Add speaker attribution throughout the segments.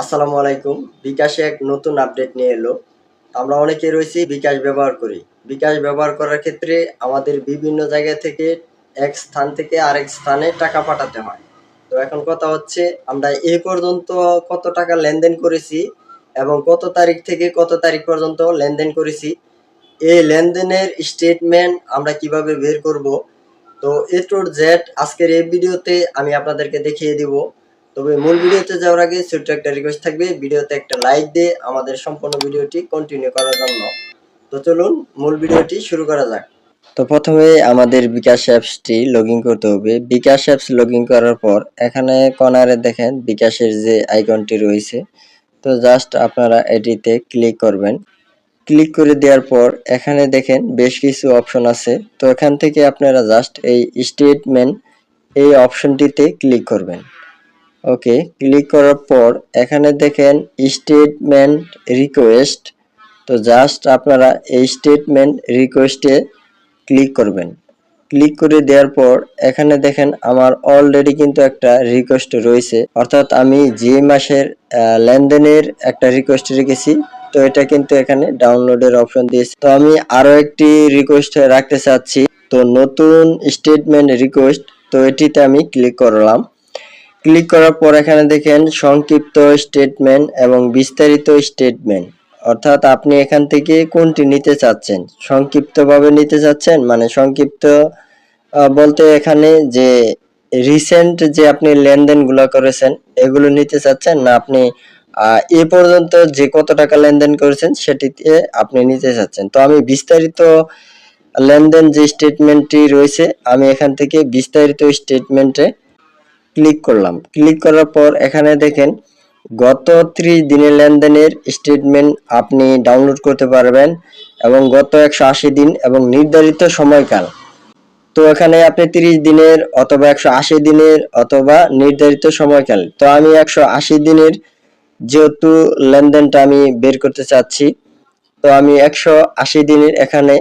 Speaker 1: আসসালামু আলাইকুম। বিকাশে এক নতুন আপডেট নিয়ে এলো। আমরা অনেকে রয়েছি বিকাশ ব্যবহার করি। বিকাশ ব্যবহার করার ক্ষেত্রে আমাদের বিভিন্ন জায়গা থেকে এক স্থান থেকে আরেক স্থানে টাকা পাঠাতে হয়। তো এখন কথা হচ্ছে আমরা এ পর্যন্ত কত টাকা লেনদেন করেছি এবং কত তারিখ থেকে কত তারিখ পর্যন্ত লেনদেন করেছি। এই লেনদেনের স্টেটমেন্ট আমরা কিভাবে বের করব। তো এ টু জেড আজকের এই ভিডিওতে আমি আপনাদেরকে দেখিয়ে দিব। তবে মূল ভিডিওতে যাওয়ার আগে ছোট্ট একটা রিকোয়েস্ট থাকবে, ভিডিওতে একটা লাইক দিয়ে আমাদের সম্পূর্ণ ভিডিওটি কন্টিনিউ করার জন্য। তো চলুন মূল ভিডিওটি শুরু করা যাক। তো প্রথমে আমাদের বিকাশ অ্যাপসটি লগ ইন করতে হবে। বিকাশ অ্যাপস লগ ইন করার পর এখানে কর্নারে দেখেন বিকাশের যে আইকনটি রয়েছে, তো জাস্ট আপনারা এটিতে ক্লিক করবেন। ক্লিক করে দেওয়ার পর এখানে দেখেন বেশ কিছু অপশন আছে। তো এখান থেকে আপনারা জাস্ট এই স্টেটমেন্ট এই অপশনটিতে ক্লিক করবেন। ওকে, ক্লিক করার পর এখানে দেখেন স্টেটমেন্ট রিকোয়েস্ট। তো জাস্ট আপনারা এই স্টেটমেন্ট রিকোয়েস্টে ক্লিক করবেন। ক্লিক করে দেওয়ার পর এখানে দেখেন আমার অলরেডি কিন্তু একটা রিকোয়েস্ট রয়েছে, অর্থাৎ আমি যে মাসের লেনদেনের একটা রিকোয়েস্ট রেখেছি। তো এটা কিন্তু এখানে ডাউনলোডের অপশন দিয়েছে। তো আমি আরো একটি রিকোয়েস্ট রাখতে চাচ্ছি, তো নতুন স্টেটমেন্ট রিকোয়েস্ট। তো এটিতে আমি ক্লিক করলাম। ক্লিক করার পর এখানে দেখেন সংক্ষিপ্ত স্টেটমেন্ট এবং বিস্তারিত স্টেটমেন্ট, অর্থাৎ আপনি এখান থেকে কোনটি নিতে চাচ্ছেন। সংক্ষিপ্তভাবে নিতে চাচ্ছেন, মানে সংক্ষিপ্ত বলতে এখানে যে রিসেন্ট যে আপনি লেনদেনগুলো করেছেন এগুলো নিতে চাচ্ছেন, না আপনি এ পর্যন্ত যে কত টাকা লেনদেন করেছেন সেটিতে আপনি নিতে চাচ্ছেন। তো আমি বিস্তারিত লেনদেন যে স্টেটমেন্টটি রয়েছে আমি এখান থেকে বিস্তারিত স্টেটমেন্টে ক্লিক করলাম। ক্লিক করার পর এখানে দেখেন গত 30 দিনের লেনদেনের স্টেটমেন্ট আপনি ডাউনলোড করতে পারবেন এবং গত 180 দিন এবং নির্ধারিত সময়কাল। তো এখানে আপনি 30 দিনের অথবা 180 দিনের অথবা নির্ধারিত সময়কাল। তো আমি 180 দিনের যেহেতু লেনদেনটা আমি বের করতে চাচ্ছি, তো আমি 180 দিনের এখানে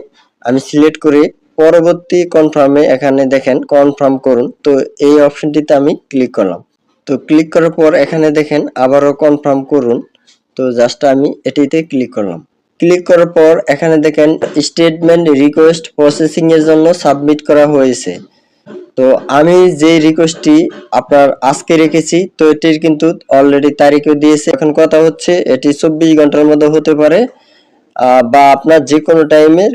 Speaker 1: আমি সিলেক্ট করে পরবর্তী কনফার্মে এখানে দেখেন কনফার্ম করুন। তো এই অপশনটিতে আমি ক্লিক করলাম। তো ক্লিক করার পর এখানে দেখেন আবারও কনফার্ম করুন। তো জাস্ট আমি এটিতে ক্লিক করলাম। ক্লিক করার পর এখানে দেখেন স্টেটমেন্ট রিকোয়েস্ট প্রসেসিং এর জন্য সাবমিট করা হয়েছে। তো আমি যে রিকোয়েস্টটি আপনার আজকে রেখেছি, তো এটির কিন্তু অলরেডি তারিখও দিয়েছে। এখন কথা হচ্ছে এটি 24 ঘন্টার মধ্যে হতে পারে বা আপনার যে কোনো টাইমের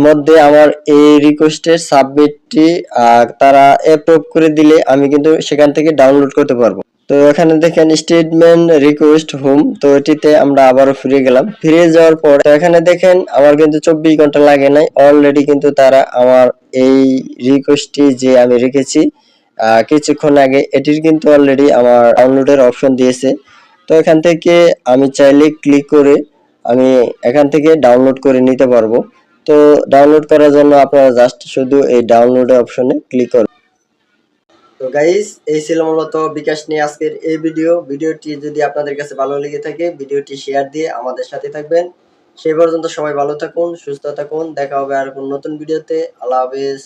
Speaker 1: মধ্যে আমার এই রিকোয়েস্টের সাবমিটটি তারা অ্যাপ্রুভ করে দিলে আমি কিন্তু সেখান থেকে ডাউনলোড করতে পারবো। তো এখানে দেখেন স্টেটমেন্ট রিকোয়েস্ট হোম, তো এটিতে আমরা আবারও ফিরে গেলাম। ফিরে যাওয়ার পর এখানে দেখেন আমার কিন্তু 24 ঘন্টা লাগে নাই, অলরেডি কিন্তু তারা আমার এই রিকোয়েস্টটি যে আমি রেখেছি কিছুক্ষণ আগে, এটির কিন্তু অলরেডি আমার ডাউনলোডের অপশন দিয়েছে। তো এখান থেকে আমি চাইলে ক্লিক করে আমি এখান থেকে ডাউনলোড করে নিতে পারবো। তো ডাউনলোড করার জন্য আপনারা জাস্ট শুধু এই ডাউনলোড অপশনে ক্লিক করুন। তো গাইস, এই ছিল মূলত বিকাশ নিয়ে আজকের এই ভিডিওটি যদি আপনাদের কাছে ভালো লেগে থাকে ভিডিওটি শেয়ার দিয়ে আমাদের সাথে থাকবেন। সেই পর্যন্ত সবাই ভালো থাকুন, সুস্থ থাকুন, দেখা হবে আর কোন নতুন ভিডিওতে। আল্লাহ হাফেজ।